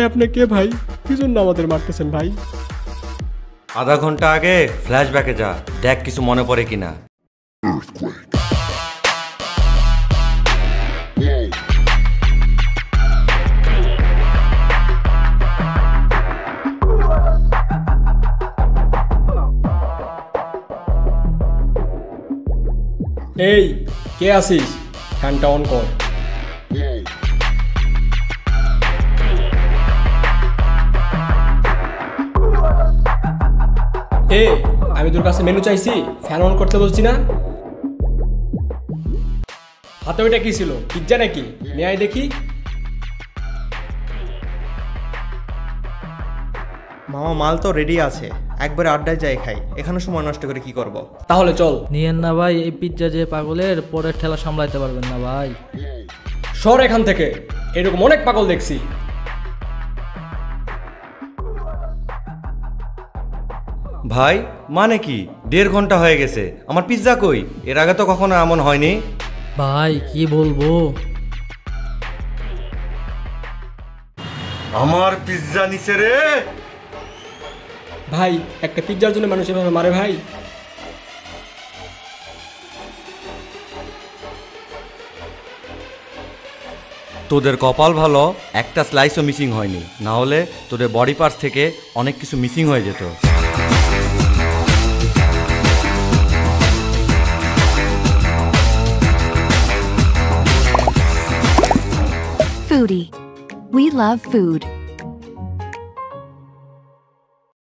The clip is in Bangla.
আপনি কে ভাই? কি জন্য আমাদের মারতেছেন ভাই? আধা ঘন্টা আগে ফ্ল্যাশব্যাকে যা, দেখ কিছু মনে পড়ে কিনা। এই কে আসিস? ফ্যানটা অন কর। আমি তোর কাছে মেনু চাইছি, ফ্যান অন করতে বলছি না? হাতে ওইটা কি ছিল? পিজ্জা নাকি? নিয়ে আয় দেখি। মামা মাল তো রেডি আছে, একবারে আড্ডায় যাই খাই, এখানে সময় নষ্ট করে কি করব? তাহলে চল। নিয়েন না ভাই, এই পিজ্জা যে পাগলের, পরের ঠেলা সামলাইতে পারবেন না ভাই। সর এখান থেকে, এরকম অনেক পাগল দেখছি। ভাই মানে কি? 1.5 ঘন্টা হয়ে গেছে, আমার পিৎজা কই? এর আগে তো কখনো এমন হয়নি। ভাই কি বলবো, আমার পিৎজা নিচে রে। ভাই একটা পিজ্জার জন্য মানুষ এভাবে মারে ভাই? তোদের কপাল ভালো, একটা স্লাইসও মিসিং হয়নি, না হলে তোদের বডি পার্টস থেকে অনেক কিছু মিসিং হয়ে যেত। Foodie. We love food.